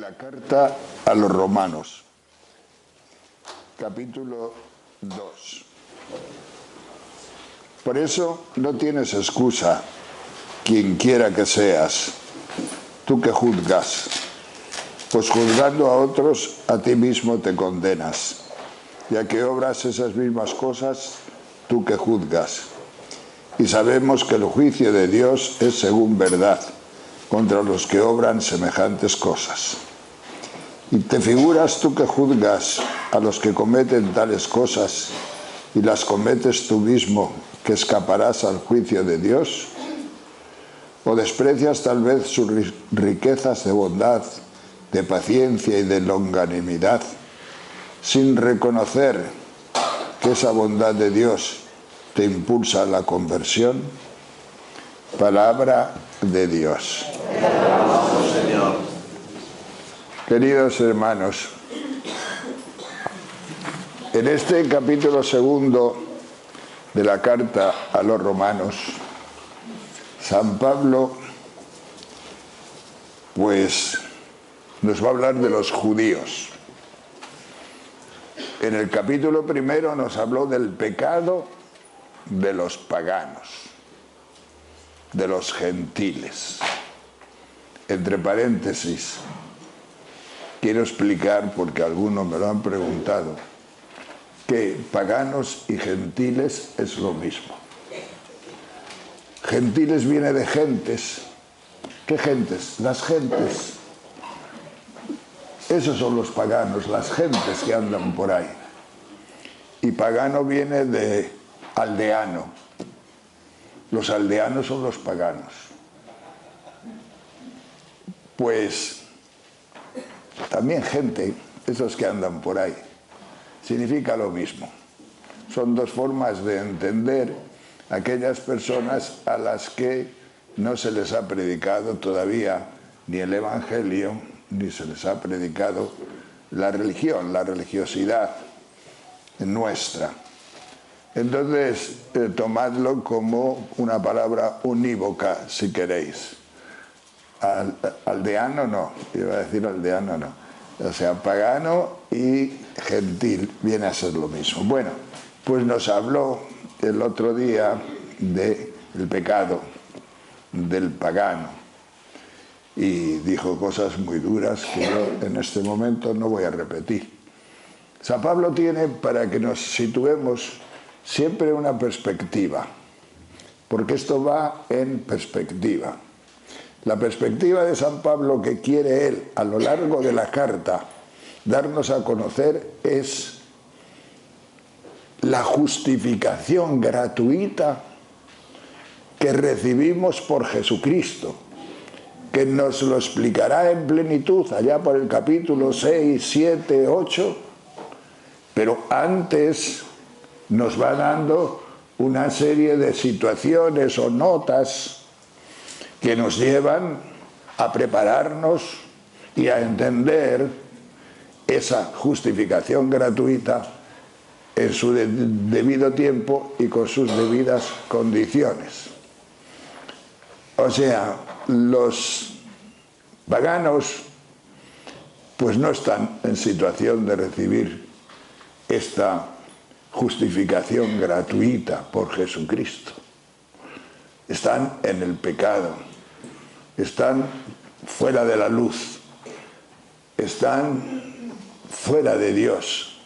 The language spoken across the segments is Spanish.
la carta a los Romanos, capítulo 2. Por eso no tienes excusa, quien quiera que seas, tú que juzgas, pues juzgando a otros, a ti mismo te condenas, ya que obras esas mismas cosas, tú que juzgas. Y sabemos que el juicio de Dios es según verdad, contra los que obran semejantes cosas. ¿Y te figuras tú que juzgas a los que cometen tales cosas y las cometes tú mismo, que escaparás al juicio de Dios? ¿O desprecias tal vez sus riquezas de bondad, de paciencia y de longanimidad, sin reconocer que esa bondad de Dios te impulsa a la conversión? Palabra de Dios. Queridos hermanos, en este capítulo segundo de la carta a los Romanos, San Pablo pues nos va a hablar de los judíos. En el capítulo primero nos habló del pecado de los paganos, de los gentiles. Entre paréntesis, quiero explicar, porque algunos me lo han preguntado, que paganos y gentiles es lo mismo. Gentiles viene de gentes. ¿Qué gentes? Las gentes. Esos son los paganos, las gentes que andan por ahí. Y pagano viene de aldeano. Los aldeanos son los paganos. Pues también gente, esos que andan por ahí, significa lo mismo. Son dos formas de entender aquellas personas a las que no se les ha predicado todavía ni el Evangelio, ni se les ha predicado la religión, la religiosidad nuestra. Entonces, tomadlo como una palabra unívoca, si queréis. Aldeano no, iba a decir aldeano no. O sea, pagano y gentil viene a ser lo mismo. Bueno, pues nos habló el otro día del pecado del pagano y dijo cosas muy duras que yo en este momento no voy a repetir. San Pablo tiene, para que nos situemos, siempre una perspectiva, porque esto va en perspectiva. La perspectiva de San Pablo que quiere él a lo largo de la carta darnos a conocer es la justificación gratuita que recibimos por Jesucristo, que nos lo explicará en plenitud allá por el capítulo 6, 7, 8, pero antes nos va dando una serie de situaciones o notas que nos llevan a prepararnos y a entender esa justificación gratuita en su debido tiempo y con sus debidas condiciones. O sea, los paganos pues no están en situación de recibir esta justificación gratuita por Jesucristo. Están en el pecado, están fuera de la luz, están fuera de Dios,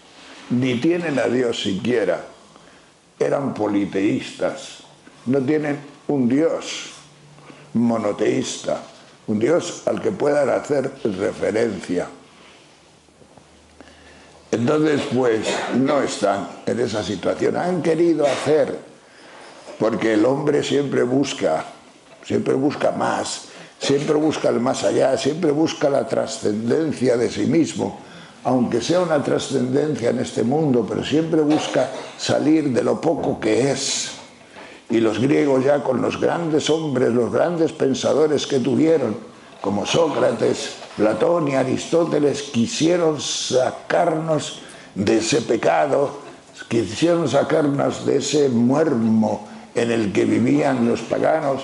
ni tienen a Dios siquiera, eran politeístas, no tienen un Dios monoteísta, un Dios al que puedan hacer referencia. Entonces, pues, no están en esa situación. Han querido hacer, porque el hombre siempre busca más, siempre busca el más allá, siempre busca la trascendencia de sí mismo, aunque sea una trascendencia en este mundo, pero siempre busca salir de lo poco que es. Y los griegos ya con los grandes hombres, los grandes pensadores que tuvieron, como Sócrates, Platón y Aristóteles, quisieron sacarnos de ese pecado, quisieron sacarnos de ese muermo en el que vivían los paganos,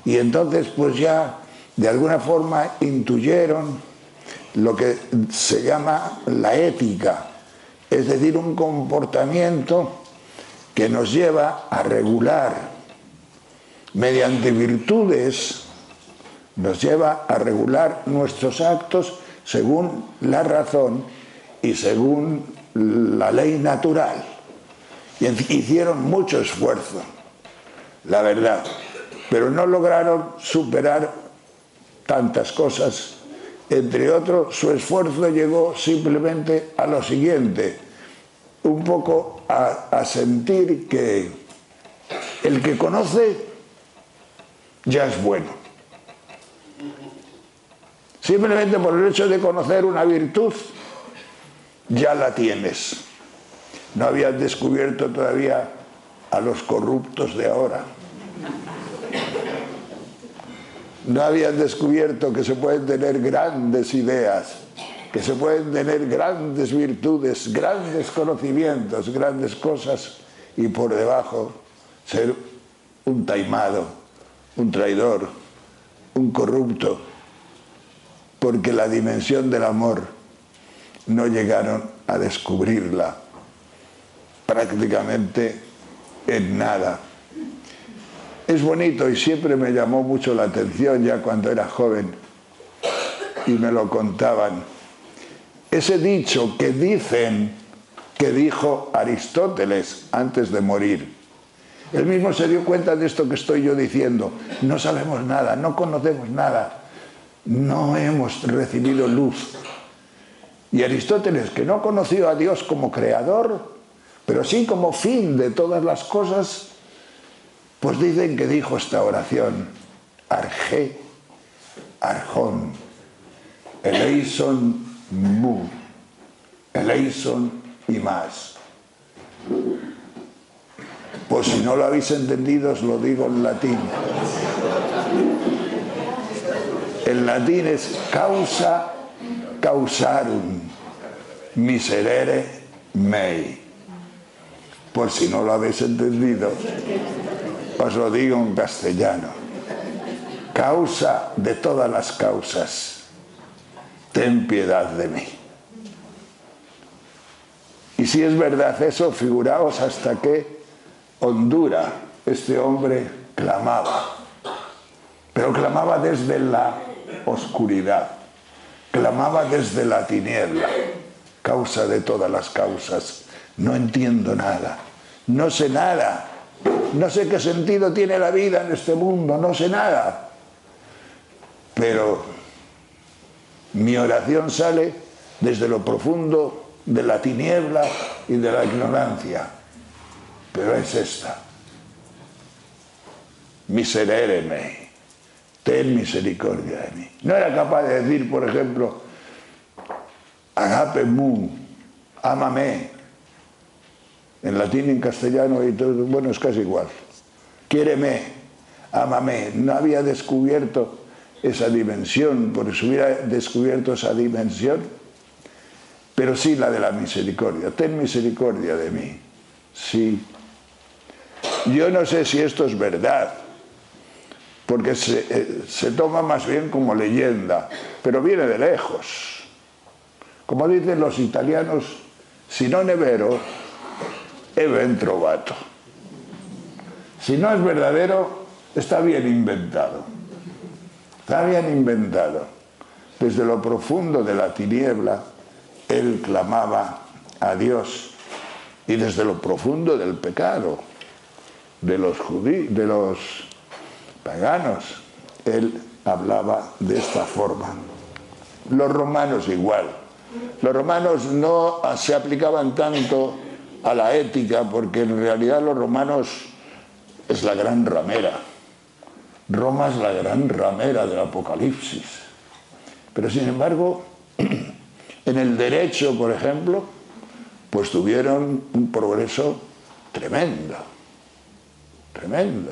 y entonces pues ya de alguna forma intuyeron lo que se llama la ética, es decir, un comportamiento que nos lleva a regular mediante virtudes, nos lleva a regular nuestros actos según la razón y según la ley natural. Y hicieron mucho esfuerzo, la verdad, pero no lograron superar tantas cosas. Entre otros, su esfuerzo llegó simplemente a lo siguiente, un poco a sentir que el que conoce ya es bueno. Simplemente por el hecho de conocer una virtud, ya la tienes. No habías descubierto todavía a los corruptos de ahora. No habían descubierto que se pueden tener grandes ideas, que se pueden tener grandes virtudes, grandes conocimientos, grandes cosas, y por debajo ser un taimado, un traidor, un corrupto, porque la dimensión del amor no llegaron a descubrirla prácticamente en nada. Es bonito y siempre me llamó mucho la atención ya cuando era joven y me lo contaban. Ese dicho que dicen que dijo Aristóteles antes de morir. Él mismo se dio cuenta de esto que estoy yo diciendo. No sabemos nada, no conocemos nada, no hemos recibido luz. Y Aristóteles, que no conoció a Dios como creador, pero sí como fin de todas las cosas, pues dicen que dijo esta oración: Arge, Arjón, eleison mu, eleison y más. Pues si no lo habéis entendido, os lo digo en latín. El latín es causa causarum miserere mei. Por si no lo habéis entendido, os lo digo en castellano. Causa de todas las causas, ten piedad de mí. Y si es verdad eso, figuraos hasta qué hondura este hombre clamaba. Pero clamaba desde la oscuridad, clamaba desde la tiniebla. Causa de todas las causas, no entiendo nada, no sé nada, no sé qué sentido tiene la vida en este mundo, no sé nada. Pero mi oración sale desde lo profundo de la tiniebla y de la ignorancia. Pero es esta: miserere mei, ten misericordia de mí. No era capaz de decir, por ejemplo, agape mu, ámame. En latín y en castellano, y todo, bueno, es casi igual. Quiéreme, ámame. No había descubierto esa dimensión, porque si hubiera descubierto esa dimensión, pero sí la de la misericordia. Ten misericordia de mí. Sí. Yo no sé si esto es verdad, porque se toma más bien como leyenda, pero viene de lejos. Como dicen los italianos, si non è vero, è ben trovato. Si no es verdadero, está bien inventado. Está bien inventado. Desde lo profundo de la tiniebla, él clamaba a Dios. Y desde lo profundo del pecado, de los judíos, de los paganos, él hablaba de esta forma. Los romanos igual. Los romanos no se aplicaban tanto a la ética, porque en realidad los romanos es la gran ramera. Roma es la gran ramera del Apocalipsis. Pero sin embargo, en el derecho, por ejemplo, pues tuvieron un progreso tremendo, tremendo.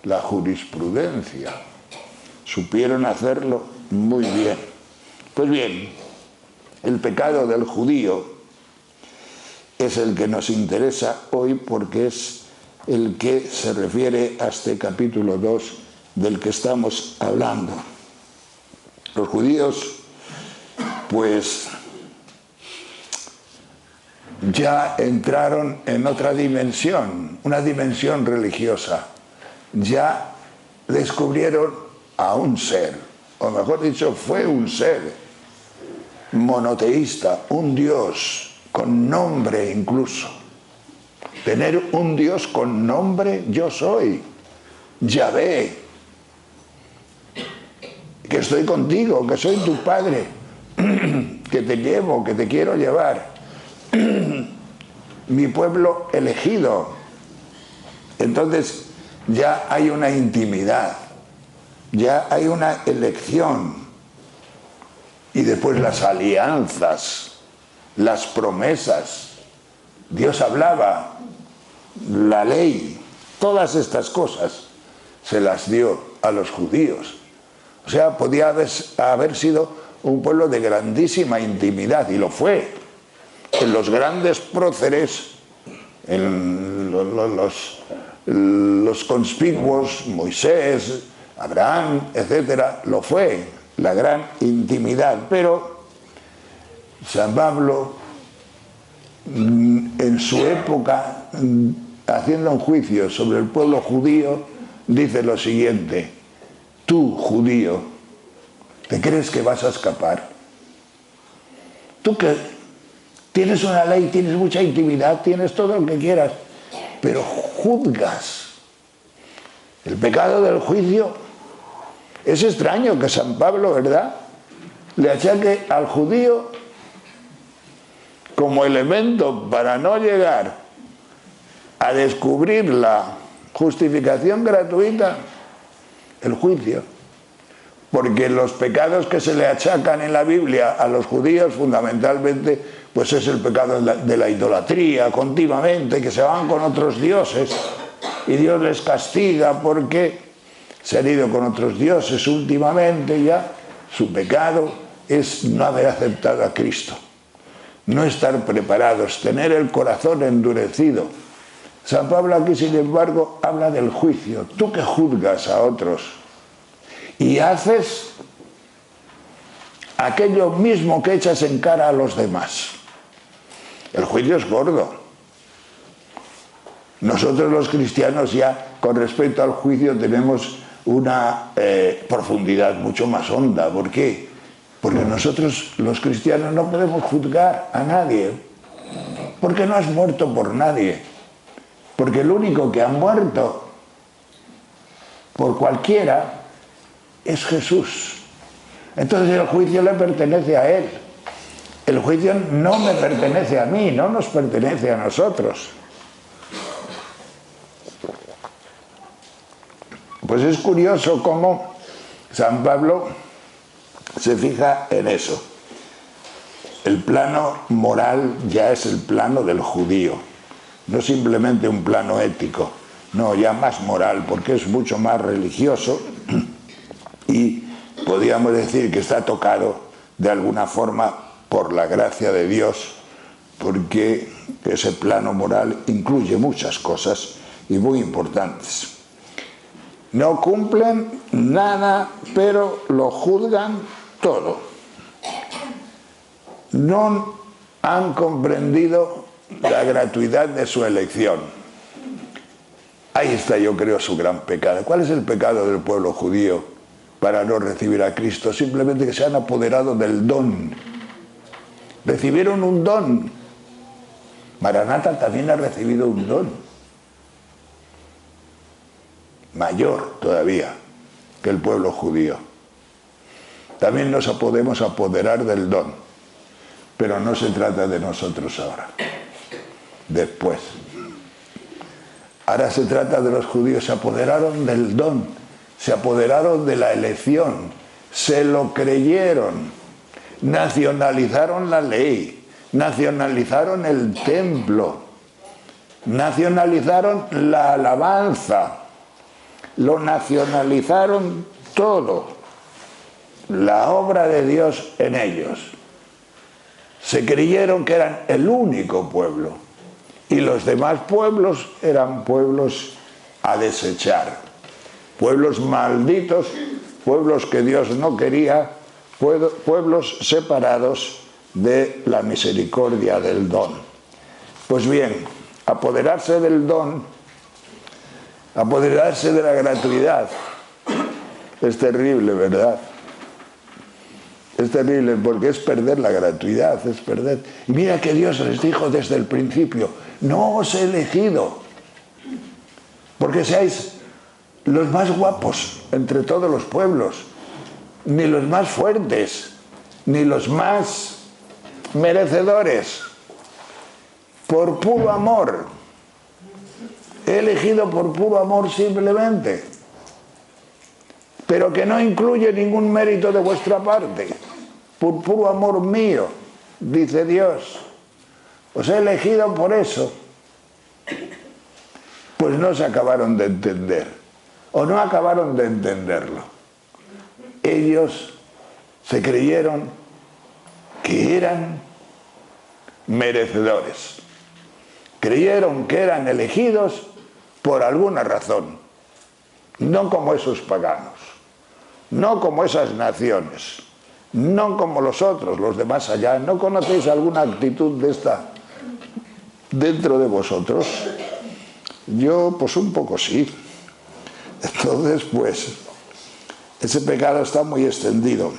La jurisprudencia, supieron hacerlo muy bien. Pues bien, el pecado del judío es el que nos interesa hoy, porque es el que se refiere a este capítulo 2 del que estamos hablando. Los judíos pues ya entraron en otra dimensión, una dimensión religiosa. Ya descubrieron a un ser, o mejor dicho, fue un ser monoteísta, un Dios con nombre incluso. Tener un Dios con nombre, yo soy Yahvé, que estoy contigo, que soy tu Padre, que te llevo, que te quiero llevar, mi pueblo elegido. Entonces ya hay una intimidad, ya hay una elección, y después las alianzas, las promesas. Dios hablaba, la ley, todas estas cosas se las dio a los judíos. O sea, podía haber sido un pueblo de grandísima intimidad, y lo fue. En los grandes próceres, en los conspicuos, Moisés, Abraham, etcétera, lo fue, la gran intimidad. Pero San Pablo, en su época, haciendo un juicio sobre el pueblo judío, dice lo siguiente: tú, judío, ¿te crees que vas a escapar? Tú que tienes una ley, tienes mucha intimidad, tienes todo lo que quieras, pero juzgas. El pecado del juicio. Es extraño que San Pablo, ¿verdad?, le achaque al judío como elemento para no llegar a descubrir la justificación gratuita, el juicio. Porque los pecados que se le achacan en la Biblia a los judíos fundamentalmente, pues es el pecado de la idolatría continuamente, que se van con otros dioses y Dios les castiga porque se han ido con otros dioses últimamente. Ya su pecado es no haber aceptado a Cristo, no estar preparados, tener el corazón endurecido. San Pablo aquí, sin embargo, habla del juicio. Tú que juzgas a otros y haces aquello mismo que echas en cara a los demás. El juicio es gordo. Nosotros los cristianos ya, con respecto al juicio, tenemos una profundidad mucho más honda. ¿Por qué? Porque nosotros los cristianos no podemos juzgar a nadie, porque no has muerto por nadie, porque el único que ha muerto por cualquiera es Jesús. Entonces el juicio le pertenece a Él. El juicio no me pertenece a mí, no nos pertenece a nosotros. Pues es curioso cómo San Pablo se fija en eso. El plano moral ya es el plano del judío, no simplemente un plano ético, no, ya más moral, porque es mucho más religioso y podríamos decir que está tocado de alguna forma por la gracia de Dios, porque ese plano moral incluye muchas cosas y muy importantes. No cumplen nada, pero lo juzgan todo. No han comprendido la gratuidad de su elección. Ahí está, yo creo, su gran pecado. ¿Cuál es el pecado del pueblo judío para no recibir a Cristo? Simplemente que se han apoderado del don. Recibieron un don. Maranatha también ha recibido un don mayor todavía que el pueblo judío. También nos podemos apoderar del don, pero no se trata de nosotros ahora, después. Ahora se trata de los judíos. Se apoderaron del don, se apoderaron de la elección, se lo creyeron, nacionalizaron la ley, nacionalizaron el templo, nacionalizaron la alabanza, lo nacionalizaron todo, la obra de Dios en ellos. Se creyeron que eran el único pueblo y los demás pueblos eran pueblos a desechar, pueblos malditos, pueblos que Dios no quería, pueblos separados de la misericordia del don. Pues bien, apoderarse del don, apoderarse de la gratuidad, es terrible, ¿verdad? Es terrible porque es perder la gratuidad, es perder. Y mira que Dios les dijo desde el principio, no os he elegido porque seáis los más guapos entre todos los pueblos, ni los más fuertes, ni los más merecedores. Por puro amor. He elegido por puro amor simplemente. Pero que no incluye ningún mérito de vuestra parte. Por puro amor mío, dice Dios. Os he elegido por eso. Pues no se acabaron de entender. O no acabaron de entenderlo. Ellos se creyeron que eran merecedores. Creyeron que eran elegidos por alguna razón. No como esos paganos. No como esas naciones. No como los otros, los de más allá. ¿No conocéis alguna actitud de esta dentro de vosotros? Yo, pues un poco sí. Entonces, pues, ese pecado está muy extendido.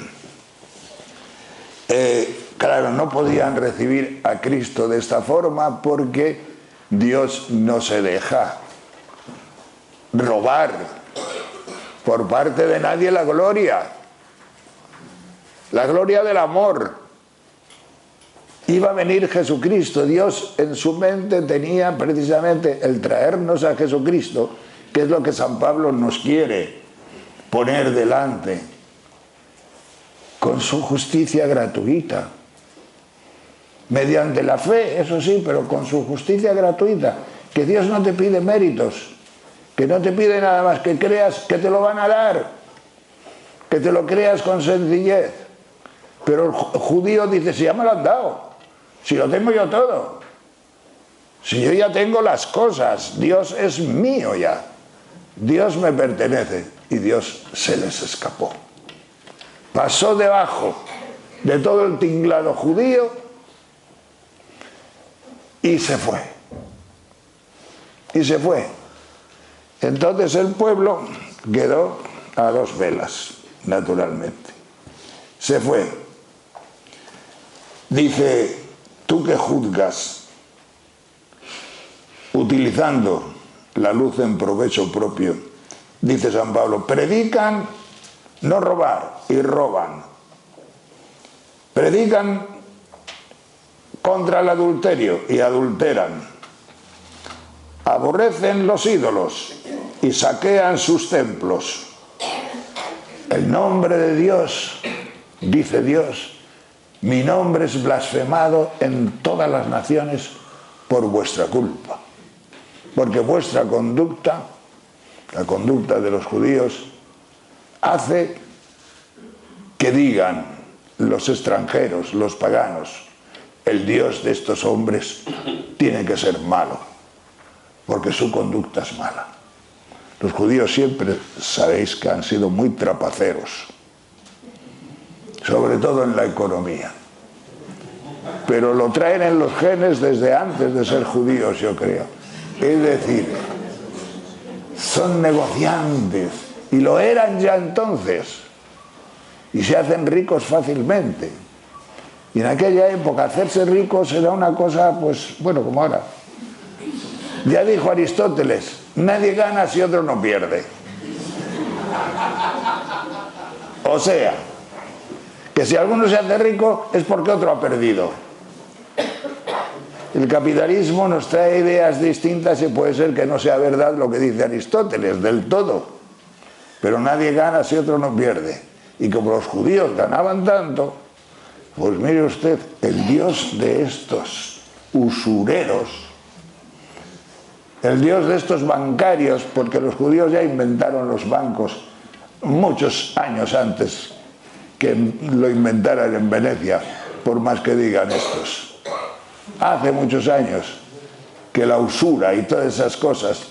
Claro, no podían recibir a Cristo de esta forma porque Dios no se deja robar por parte de nadie la gloria del amor. Iba a venir Jesucristo. Dios en su mente tenía precisamente el traernos a Jesucristo, que es lo que San Pablo nos quiere poner delante, con su justicia gratuita, mediante la fe, eso sí, pero con su justicia gratuita, que Dios no te pide méritos, que no te pide nada más que creas que te lo van a dar, que te lo creas con sencillez. Pero el judío dice, si ya me lo han dado, si lo tengo yo todo, si yo ya tengo las cosas, Dios es mío ya, Dios me pertenece. Y Dios se les escapó. Pasó debajo de todo el tinglado judío y se fue. Y se fue. Entonces el pueblo quedó a dos velas, naturalmente. Se fue. Dice, tú que juzgas, utilizando la luz en provecho propio, dice San Pablo, predican no robar y roban. Predican contra el adulterio y adulteran. Aborrecen los ídolos y saquean sus templos. El nombre de Dios, dice Dios, mi nombre es blasfemado en todas las naciones por vuestra culpa. Porque vuestra conducta, la conducta de los judíos, hace que digan los extranjeros, los paganos, el Dios de estos hombres tiene que ser malo, porque su conducta es mala. Los judíos siempre sabéis que han sido muy trapaceros, sobre todo en la economía. Pero lo traen en los genes desde antes de ser judíos, yo creo. Es decir, son negociantes, y lo eran ya entonces, y se hacen ricos fácilmente. Y en aquella época hacerse ricos era una cosa, pues, bueno, como ahora. Ya dijo Aristóteles, nadie gana si otro no pierde. O sea, que si alguno se hace rico es porque otro ha perdido. El capitalismo nos trae ideas distintas y puede ser que no sea verdad lo que dice Aristóteles del todo, pero nadie gana si otro no pierde. Y como los judíos ganaban tanto, pues mire usted, el Dios de estos usureros, el Dios de estos bancarios, porque los judíos ya inventaron los bancos muchos años antes que lo inventaran en Venecia, por más que digan estos. Hace muchos años que la usura y todas esas cosas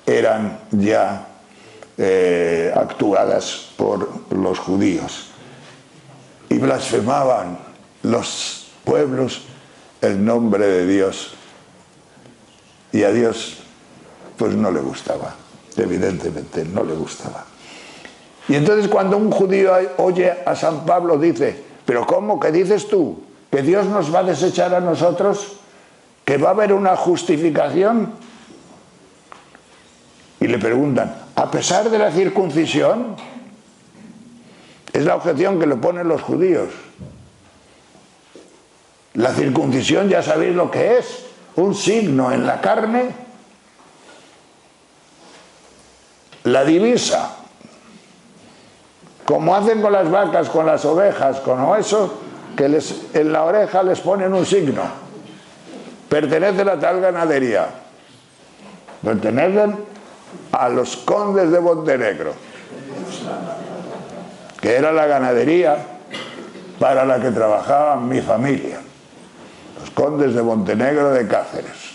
eran ya actuadas por los judíos. y blasfemaban los pueblos el nombre de Dios. Y a Dios pues no le gustaba, evidentemente no le gustaba. Y entonces cuando un judío oye a San Pablo dice, ¿pero cómo? ¿Qué dices tú? ¿Que Dios nos va a desechar a nosotros? ¿Que va a haber una justificación? Y le preguntan, ¿a pesar de la circuncisión? Es la objeción que le ponen los judíos. La circuncisión ya sabéis lo que es, un signo en la carne, la divisa, como hacen con las vacas, con las ovejas, con eso, que en la oreja les ponen un signo. Pertenecen a tal ganadería, pertenecen a los condes de Montenegro, que era la ganadería para la que trabajaba mi familia, los condes de Montenegro de Cáceres.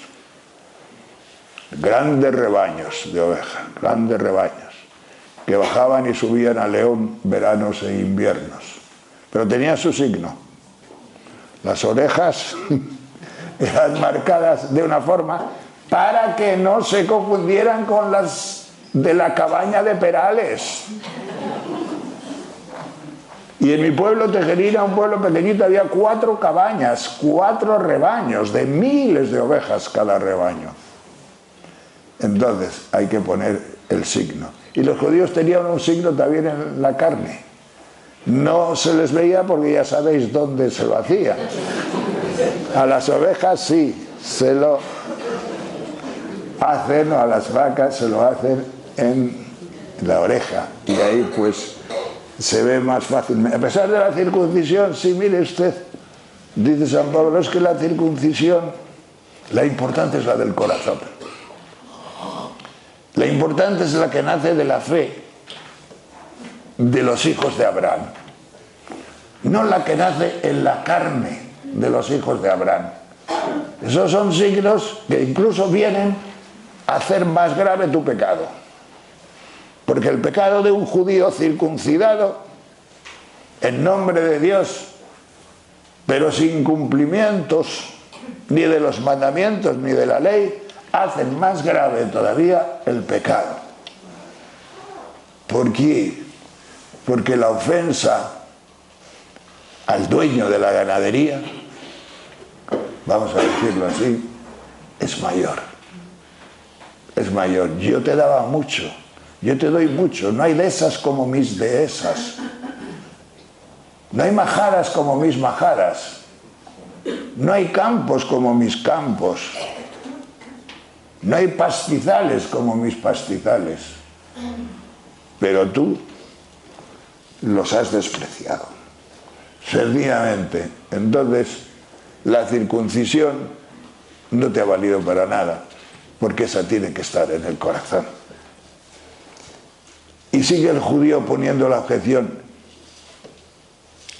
Grandes rebaños de ovejas, grandes rebaños, que bajaban y subían a León veranos e inviernos, pero tenían su signo. Las orejas eran marcadas de una forma para que no se confundieran con las de la cabaña de Perales. Y en mi pueblo Tejerina, un pueblo pequeñito, había 4 cabañas, 4 rebaños de miles de ovejas cada rebaño. Entonces hay que poner el signo. Y los judíos tenían un signo también en la carne. No se les veía porque ya sabéis dónde se lo hacía. A las ovejas sí, se lo hacen, o a las vacas se lo hacen en la oreja. Y ahí pues se ve más fácilmente. A pesar de la circuncisión, sí, mire usted, dice San Pablo, es que la circuncisión, la importante es la del corazón. La importante es la que nace de la fe de los hijos de Abraham, no la que nace en la carne de los hijos de Abraham. Esos son signos que incluso vienen a hacer más grave tu pecado. Porque el pecado de un judío circuncidado, en nombre de Dios, pero sin cumplimientos ni de los mandamientos ni de la ley, hacen más grave todavía el pecado. ¿Por qué? Porque la ofensa al dueño de la ganadería, vamos a decirlo así, es mayor. Es mayor. Yo te daba mucho, yo te doy mucho. No hay dehesas como mis dehesas. No hay majaras como mis majaras. No hay campos como mis campos. No hay pastizales como mis pastizales. Pero tú los has despreciado. Sencillamente. Entonces, la circuncisión no te ha valido para nada, porque esa tiene que estar en el corazón. Y sigue el judío poniendo la objeción.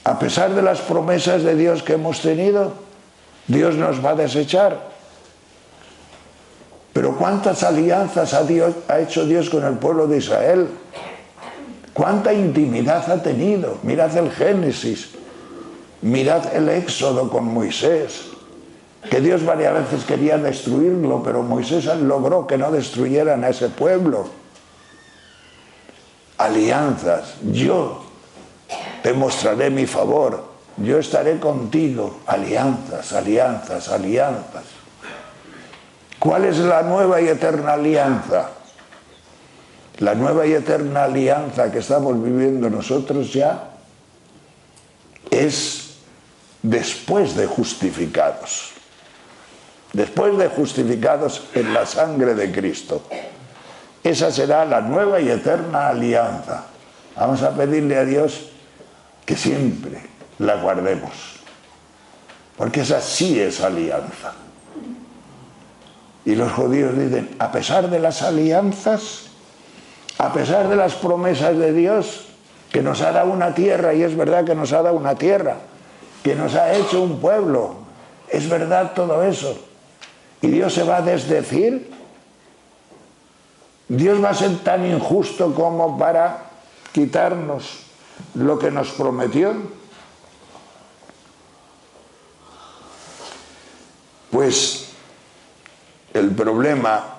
A pesar de las promesas de Dios que hemos tenido, Dios nos va a desechar. Pero ¿cuántas alianzas ha hecho Dios con el pueblo de Israel? ¿Cuánta intimidad ha tenido? Mirad el Génesis, mirad el Éxodo con Moisés, que Dios varias veces quería destruirlo, pero Moisés logró que no destruyeran a ese pueblo. Alianzas, yo te mostraré mi favor, yo estaré contigo. Alianzas, alianzas, alianzas. ¿Cuál es la nueva y eterna alianza? La nueva y eterna alianza que estamos viviendo nosotros ya es después de justificados. Después de justificados en la sangre de Cristo. Esa será la nueva y eterna alianza. Vamos a pedirle a Dios que siempre la guardemos. Porque esa sí es alianza. Y los judíos dicen, a pesar de las alianzas, a pesar de las promesas de Dios, que nos ha dado una tierra, y es verdad que nos ha dado una tierra, que nos ha hecho un pueblo, es verdad todo eso. Y Dios se va a desdecir. Dios va a ser tan injusto como para quitarnos lo que nos prometió. Pues el problema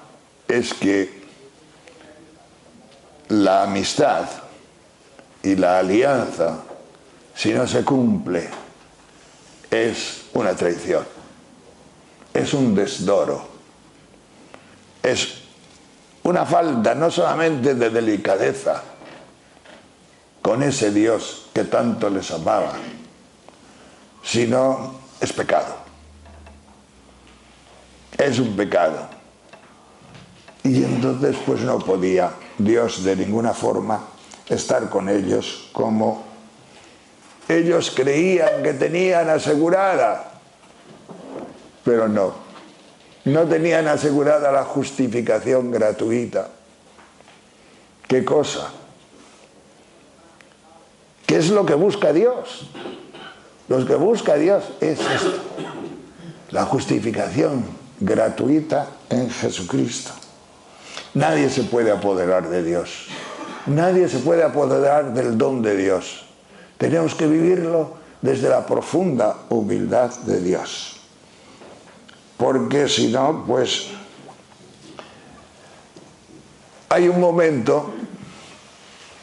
es que la amistad y la alianza, si no se cumple, es una traición, es un desdoro, es una falta no solamente de delicadeza con ese Dios que tanto les amaba, sino es pecado. Es un pecado. Y entonces pues no podía Dios de ninguna forma estar con ellos como ellos creían que tenían asegurada, pero no tenían asegurada la justificación gratuita. ¿Qué cosa? ¿Qué es lo que busca Dios? Lo que busca Dios es esto, la justificación gratuita en Jesucristo. Nadie se puede apoderar de Dios, nadie se puede apoderar del don de Dios. Tenemos que vivirlo desde la profunda humildad de Dios. Porque si no, pues hay un momento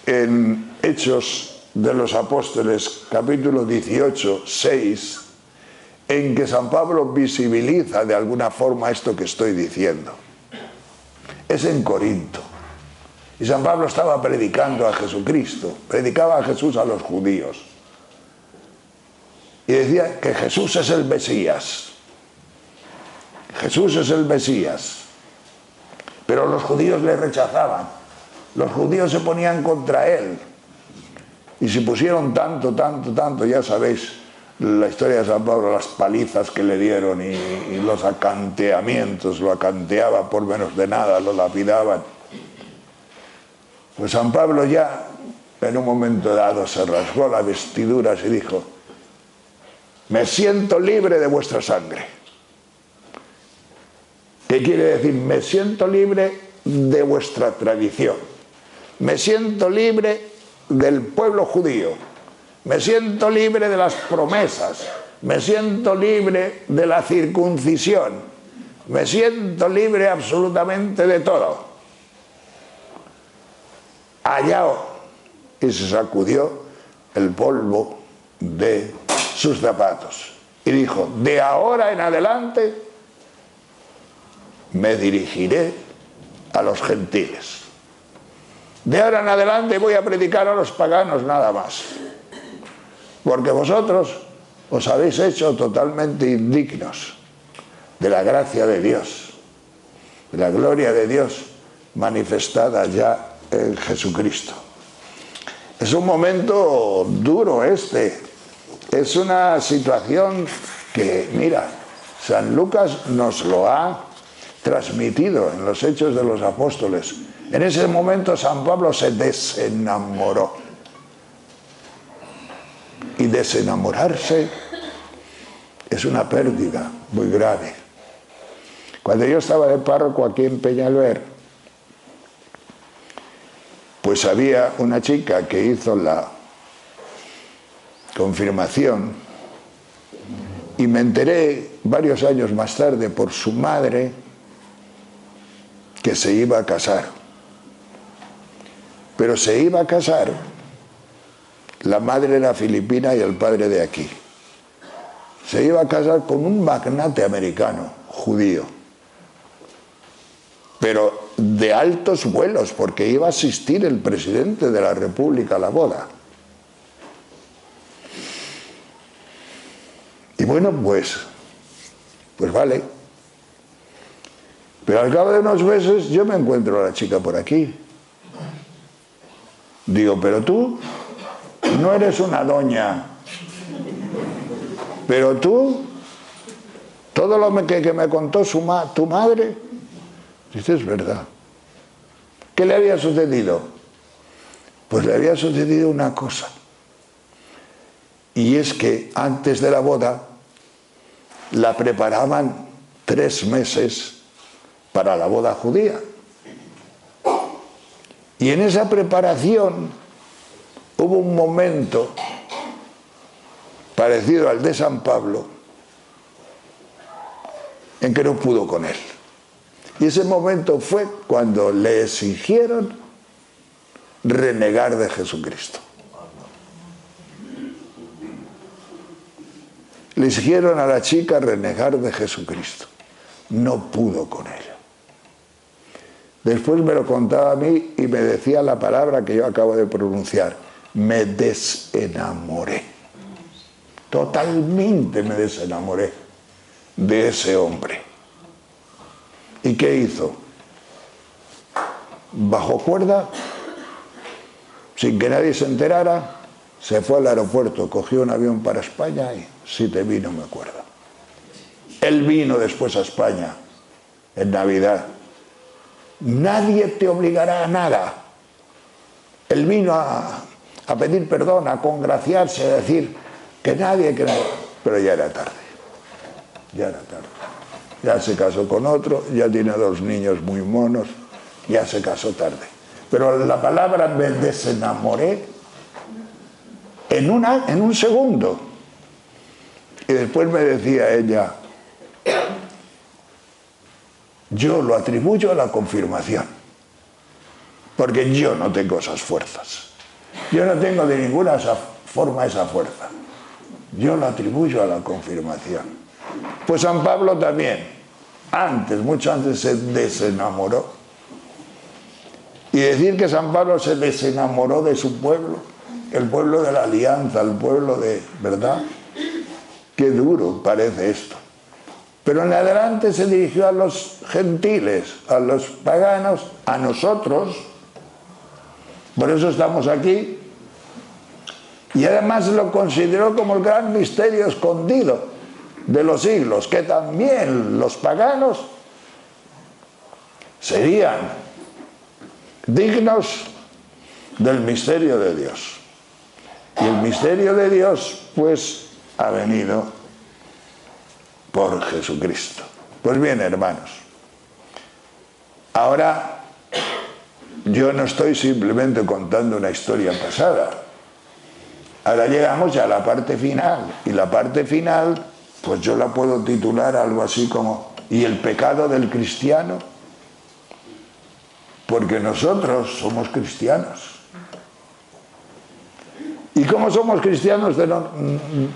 en Hechos de los Apóstoles, capítulo 18, 6, en que San Pablo visibiliza de alguna forma esto que estoy diciendo. Es en Corinto. Y San Pablo estaba predicando a Jesucristo, predicaba a Jesús a los judíos. Y decía que Jesús es el Mesías. Jesús es el Mesías. Pero los judíos le rechazaban. Los judíos se ponían contra él. Y se pusieron tanto, ya sabéis la historia de San Pablo, las palizas que le dieron y los acanteamientos, lo acanteaban por menos de nada, lo lapidaban. Pues San Pablo ya, en un momento dado, se rasgó las vestiduras y dijo: me siento libre de vuestra sangre. ¿Qué quiere decir? Me siento libre de vuestra tradición. Me siento libre del pueblo judío. Me siento libre de las promesas. Me siento libre de la circuncisión. Me siento libre absolutamente de todo. Allá, y se sacudió el polvo de sus zapatos y dijo: de ahora en adelante me dirigiré a los gentiles. De ahora en adelante voy a predicar a los paganos nada más, porque vosotros os habéis hecho totalmente indignos de la gracia de Dios, de la gloria de Dios manifestada ya en Jesucristo. Es un momento duro este, es una situación que, mira, San Lucas nos lo ha transmitido en los Hechos de los Apóstoles. En ese momento San Pablo se desenamoró. Y desenamorarse es una pérdida muy grave. Cuando yo estaba de párroco aquí en Peñalver, pues había una chica que hizo la confirmación y me enteré varios años más tarde por su madre que se iba a casar. Pero se iba a casar, la madre era filipina y el padre de aquí. Se iba a casar con un magnate americano, judío, pero de altos vuelos, porque iba a asistir el presidente de la República a la boda. Y bueno, pues vale. Pero al cabo de unos meses yo me encuentro a la chica por aquí. Digo: pero tú no eres una doña, pero tú, todo lo que me contó tu madre, dice, es verdad. ¿Qué le había sucedido? Pues le había sucedido una cosa, y es que antes de la boda la preparaban 3 meses para la boda judía. Y en esa preparación hubo un momento parecido al de San Pablo, en que no pudo con él. Y ese momento fue cuando le exigieron renegar de Jesucristo. Le exigieron a la chica renegar de Jesucristo. No pudo con ella. Después me lo contaba a mí y me decía la palabra que yo acabo de pronunciar. Me desenamoré. Totalmente me desenamoré de ese hombre. ¿Y qué hizo? Bajó cuerda, sin que nadie se enterara, se fue al aeropuerto, cogió un avión para España y si te vi no me acuerdo. Él vino después a España, en Navidad. Nadie te obligará a nada. Él vino a pedir perdón, a congraciarse, a decir que nadie... Pero ya era tarde. Ya era tarde. Ya se casó con otro, ya tiene 2 niños muy monos, ya se casó tarde. Pero la palabra me desenamoré en un segundo. Y después me decía ella, yo lo atribuyo a la confirmación, porque yo no tengo esas fuerzas. Yo no tengo de ninguna forma esa fuerza. Yo lo atribuyo a la confirmación. Pues San Pablo también, mucho antes se desenamoró. Y decir que San Pablo se desenamoró de su pueblo, el pueblo de la alianza, el pueblo de... ¿verdad? Qué duro parece esto. Pero en adelante se dirigió a los gentiles, a los paganos, a nosotros. Por eso estamos aquí. Y además lo consideró como el gran misterio escondido de los siglos, que también los paganos serían dignos del misterio de Dios. Y el misterio de Dios, pues, ha venido por Jesucristo. Pues bien, hermanos, ahora yo no estoy simplemente contando una historia pasada. Ahora llegamos ya a la parte final, y la parte final, pues yo la puedo titular algo así como ¿y el pecado del cristiano? Porque nosotros somos cristianos. ¿Y cómo somos cristianos de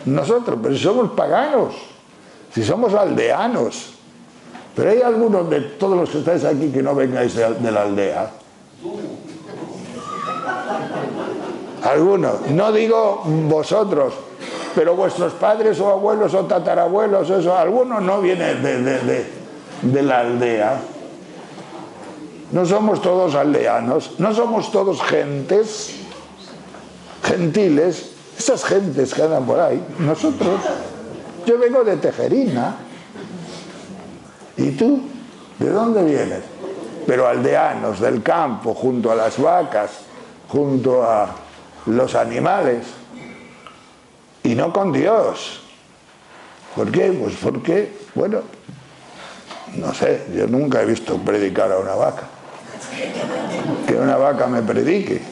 nosotros? Pero si somos paganos, si somos aldeanos. Pero hay algunos de todos los que estáis aquí que no vengáis de la aldea. Algunos, no digo vosotros, pero vuestros padres o abuelos o tatarabuelos, eso, algunos no vienen de la aldea. No somos todos aldeanos, no somos todos gentiles, esas gentes que andan por ahí. Nosotros, yo vengo de Tejerina. ¿Y tú? ¿De dónde vienes? Pero aldeanos, del campo, junto a las vacas, junto a los animales. Y no con Dios. ¿Por qué? Pues porque, bueno, no sé, yo nunca he visto predicar a una vaca. Que una vaca me predique.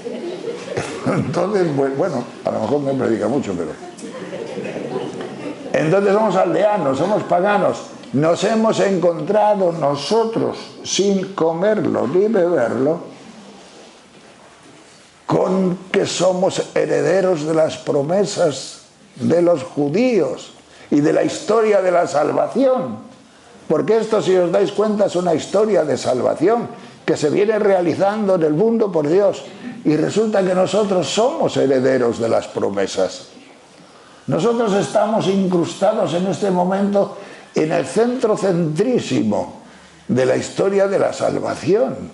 Entonces, pues, bueno, a lo mejor me predica mucho, pero... Entonces somos aldeanos, somos paganos. Nos hemos encontrado nosotros, sin comerlo ni beberlo, con que somos herederos de las promesas de los judíos y de la historia de la salvación. Porque esto, si os dais cuenta, es una historia de salvación que se viene realizando en el mundo por Dios. Y resulta que nosotros somos herederos de las promesas. Nosotros estamos incrustados en este momento en el centro centrísimo de la historia de la salvación.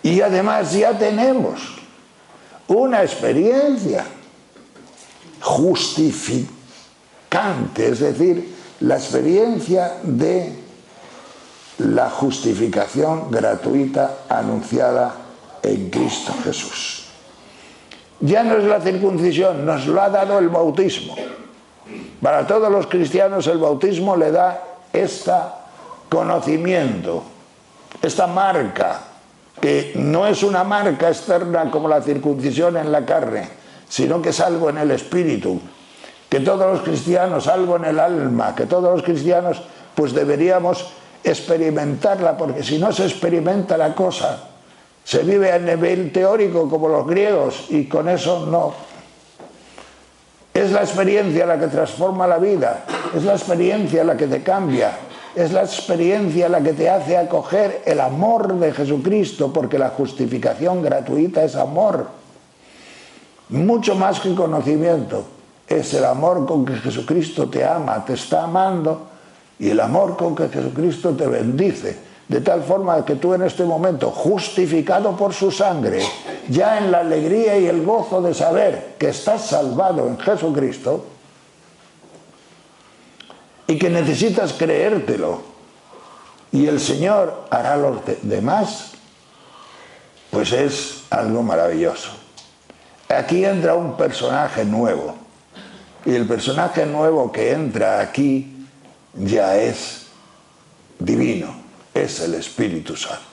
Y además ya tenemos una experiencia justificante, es decir, la experiencia de la justificación gratuita anunciada en Cristo Jesús. Ya no es la circuncisión, nos lo ha dado el bautismo. Para todos los cristianos el bautismo le da este conocimiento, esta marca, que no es una marca externa como la circuncisión en la carne, sino que es algo en el espíritu, que todos los cristianos, algo en el alma, que todos los cristianos pues deberíamos experimentarla, porque si no se experimenta la cosa, se vive a nivel teórico como los griegos, y con eso no. Es la experiencia la que transforma la vida, es la experiencia la que te cambia, es la experiencia la que te hace acoger el amor de Jesucristo, porque la justificación gratuita es amor, mucho más que conocimiento. Es el amor con que Jesucristo te ama, te está amando, y el amor con que Jesucristo te bendice, de tal forma que tú en este momento, justificado por su sangre, ya en la alegría y el gozo de saber que estás salvado en Jesucristo y que necesitas creértelo, y el Señor hará los demás, pues es algo maravilloso. Aquí entra un personaje nuevo, y el personaje nuevo que entra aquí ya es divino, es el Espíritu Santo.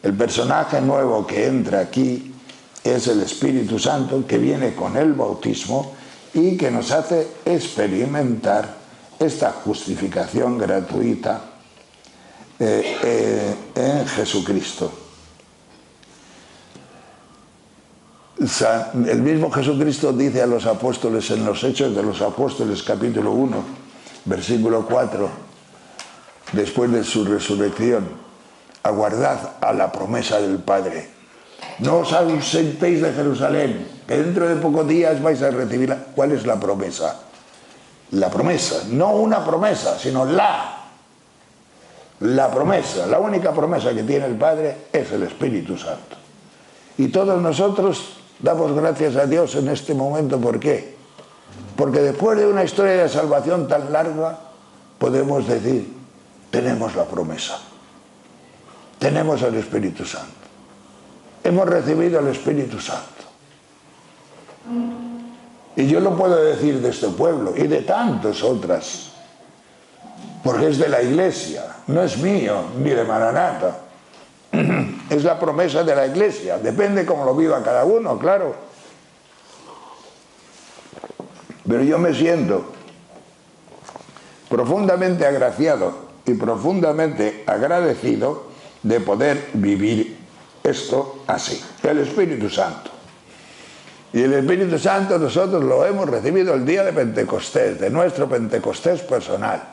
El personaje nuevo que entra aquí es el Espíritu Santo, que viene con el bautismo y que nos hace experimentar esta justificación gratuita en Jesucristo. El mismo Jesucristo dice a los apóstoles en los Hechos de los Apóstoles, capítulo 1, versículo 4, después de su resurrección: aguardad a la promesa del Padre. No os ausentéis de Jerusalén, que dentro de pocos días vais a recibirla. ¿Cuál es la promesa? La promesa, no una promesa, sino la promesa, la única promesa que tiene el Padre es el Espíritu Santo. Y todos nosotros damos gracias a Dios en este momento. ¿Por qué? Porque después de una historia de salvación tan larga, podemos decir: tenemos la promesa, tenemos el Espíritu Santo, hemos recibido el Espíritu Santo. Y yo lo puedo decir de este pueblo y de tantas otras, porque es de la Iglesia, no es mío ni de Maranata. Es la promesa de la Iglesia, depende cómo lo viva cada uno, claro. Pero yo me siento profundamente agraciado y profundamente agradecido de poder vivir esto así, el Espíritu Santo. Y el Espíritu Santo nosotros lo hemos recibido el día de Pentecostés, de nuestro Pentecostés personal,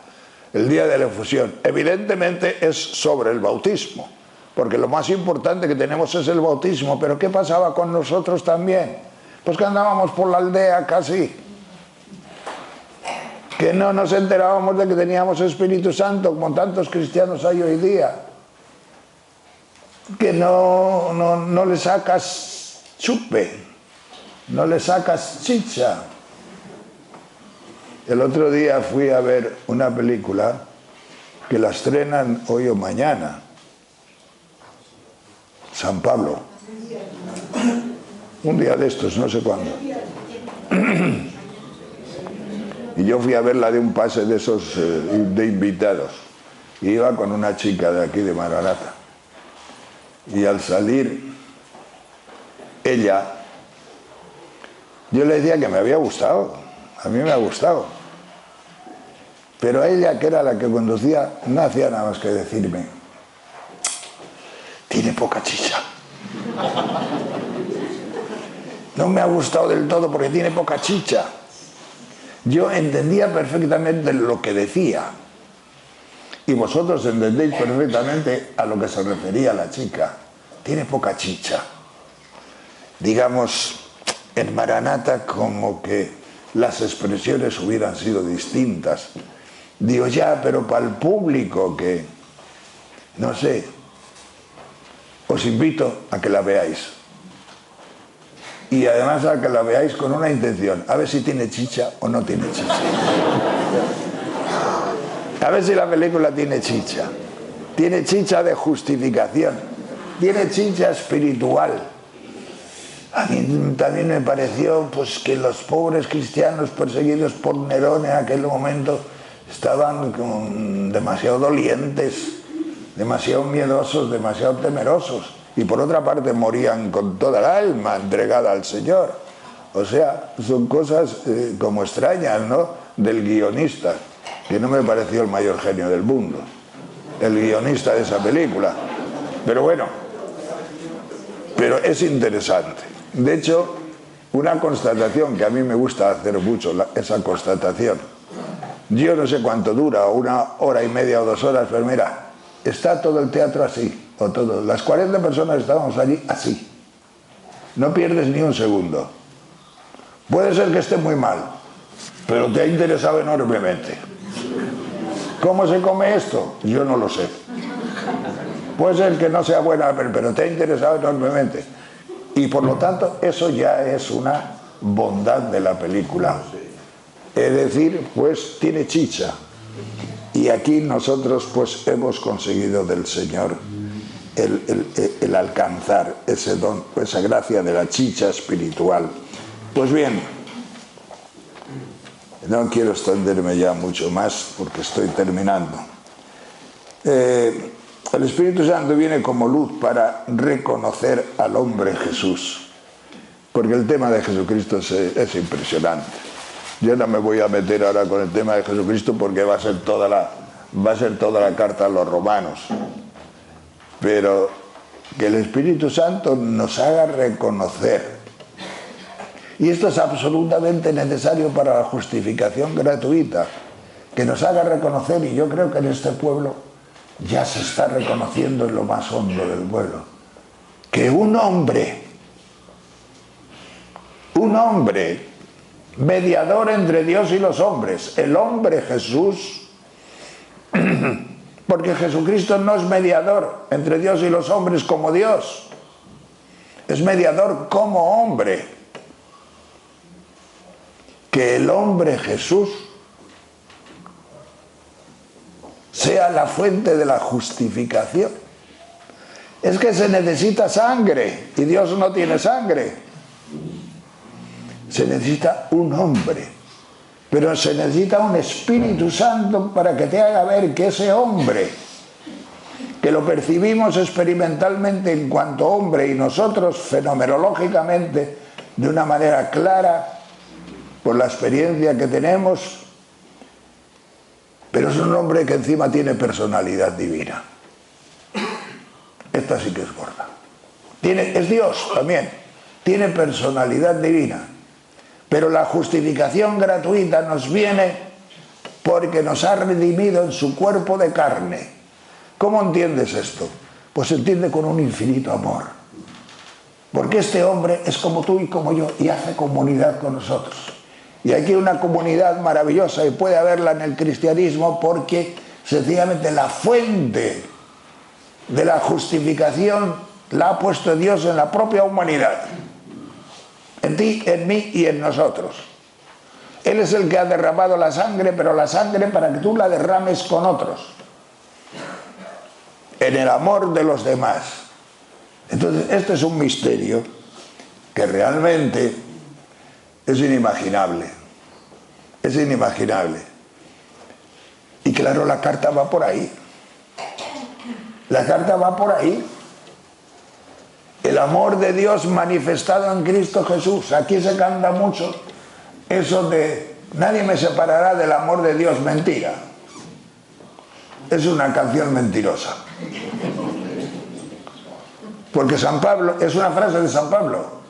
el día de la efusión. Evidentemente es sobre el bautismo, porque lo más importante que tenemos es el bautismo. Pero ¿qué pasaba con nosotros también? Pues que andábamos por la aldea casi, que no nos enterábamos de que teníamos Espíritu Santo, como tantos cristianos hay hoy día, que no le sacas chupe, no le sacas chicha. El otro día fui a ver una película que la estrenan hoy o mañana, San Pablo, un día de estos, no sé cuándo. Y yo fui a verla de un pase de esos de invitados, y iba con una chica de aquí de Maranata, y al salir ella, yo le decía que me había gustado, a mí me ha gustado, pero ella, que era la que conducía, no hacía nada más que decirme: tiene poca chicha. No me ha gustado del todo porque tiene poca chicha. Yo entendía perfectamente lo que decía, y vosotros entendéis perfectamente a lo que se refería la chica. Tiene poca chicha. Digamos, en Maranata como que las expresiones hubieran sido distintas. Digo, ya, pero para el público que, no sé, os invito a que la veáis. Y además a que la veáis con una intención, a ver si tiene chicha o no tiene chicha. A ver si la película tiene chicha. Tiene chicha de justificación, tiene chicha espiritual. A mí también me pareció pues que los pobres cristianos perseguidos por Nerón en aquel momento estaban demasiado dolientes, demasiado miedosos, demasiado temerosos. Y por otra parte morían con toda el alma entregada al Señor. O sea, son cosas como extrañas, ¿no?, del guionista. que no me pareció el mayor genio del mundo, el guionista de esa película. Pero bueno, pero es interesante. De hecho, una constatación que a mí me gusta hacer mucho, esa constatación. Yo no sé cuánto dura, 1 hora y media o 2 horas, pero mira, está todo el teatro así, o todo. Las 40 personas estábamos allí así. No pierdes ni un segundo. Puede ser que esté muy mal, pero te ha interesado enormemente. ¿Cómo se come esto? Yo no lo sé. Puede ser que no sea buena, pero te ha interesado enormemente. Y por lo tanto, eso ya es una bondad de la película. Es decir, pues tiene chicha. Y aquí nosotros pues hemos conseguido del Señor el alcanzar ese don, esa gracia de la chicha espiritual. Pues bien, no quiero extenderme ya mucho más porque estoy terminando. El Espíritu Santo viene como luz para reconocer al hombre Jesús, porque el tema de Jesucristo es impresionante. Yo no me voy a meter ahora con el tema de Jesucristo porque va a ser toda la carta a los romanos, pero que el Espíritu Santo nos haga reconocer. Y esto es absolutamente necesario para la justificación gratuita, que nos haga reconocer, y yo creo que en este pueblo ya se está reconociendo en lo más hondo del pueblo, que un hombre, mediador entre Dios y los hombres, el hombre Jesús, porque Jesucristo no es mediador entre Dios y los hombres como Dios, es mediador como hombre. Que el hombre Jesús sea la fuente de la justificación. Es que se necesita sangre y Dios no tiene sangre. Se necesita un hombre, pero se necesita un Espíritu Santo para que te haga ver que ese hombre, que lo percibimos experimentalmente en cuanto hombre y nosotros fenomenológicamente de una manera clara, por la experiencia que tenemos, pero es un hombre que encima tiene personalidad divina. Esta sí que es gorda. Es Dios también, tiene personalidad divina, pero la justificación gratuita nos viene porque nos ha redimido en su cuerpo de carne. ¿Cómo entiendes esto? Pues se entiende con un infinito amor, porque este hombre es como tú y como yo y hace comunidad con nosotros. Y aquí hay una comunidad maravillosa y puede haberla en el cristianismo porque sencillamente la fuente de la justificación la ha puesto Dios en la propia humanidad, en ti, en mí y en nosotros. Él es el que ha derramado la sangre, pero la sangre para que tú la derrames con otros, en el amor de los demás. Entonces este es un misterio que realmente es inimaginable. Es inimaginable. Y claro, la carta va por ahí. La carta va por ahí. El amor de Dios manifestado en Cristo Jesús. Aquí se canta mucho eso de nadie me separará del amor de Dios. Mentira. Es una canción mentirosa. Porque San Pablo, es una frase de San Pablo,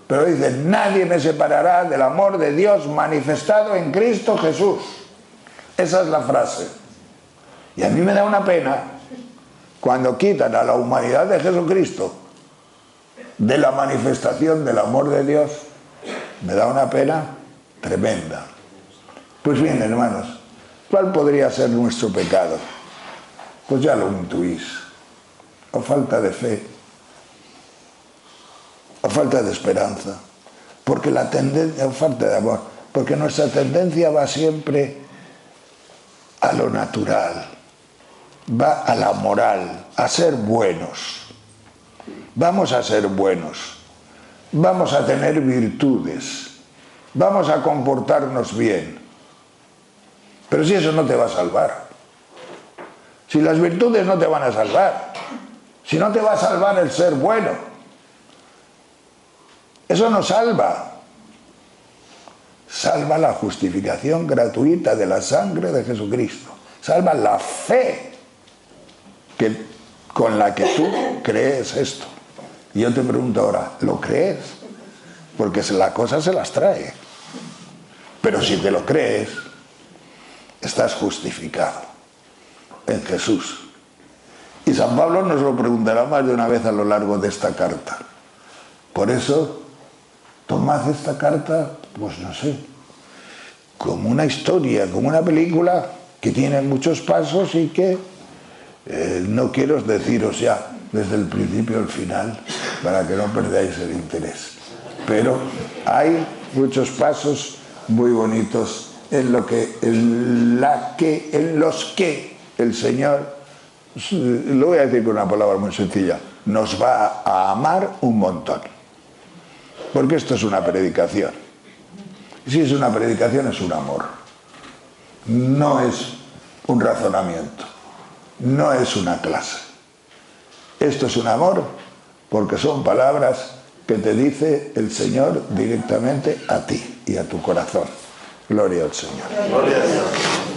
pero dice, nadie me separará del amor de Dios manifestado en Cristo Jesús. Esa es la frase. Y a mí me da una pena cuando quitan a la humanidad de Jesucristo de la manifestación del amor de Dios. Me da una pena tremenda. Pues bien, hermanos, ¿cuál podría ser nuestro pecado? Pues ya lo intuís. O falta de fe, o falta de esperanza, porque la tendencia, o falta de amor, porque nuestra tendencia va siempre a lo natural, va a la moral, a ser buenos. Vamos a ser buenos, vamos a tener virtudes, vamos a comportarnos bien. Pero si eso no te va a salvar, si las virtudes no te van a salvar, si no te va a salvar el ser bueno, eso no salva. salva la justificación gratuita de la sangre de Jesucristo. Salva la fe con la que tú crees esto. Y yo te pregunto ahora, ¿lo crees? Porque la cosa se las trae. Pero si te lo crees, estás justificado en Jesús. Y San Pablo nos lo preguntará más de una vez a lo largo de esta carta. Por eso, tomad esta carta, pues no sé, como una historia, como una película que tiene muchos pasos y que no quiero deciros ya desde el principio al final para que no perdáis el interés. Pero hay muchos pasos muy bonitos en los que el Señor, lo voy a decir con una palabra muy sencilla, nos va a amar un montón. Porque esto es una predicación. Y si es una predicación, es un amor. No es un razonamiento. No es una clase. Esto es un amor porque son palabras que te dice el Señor directamente a ti y a tu corazón. Gloria al Señor. Gloria a Dios.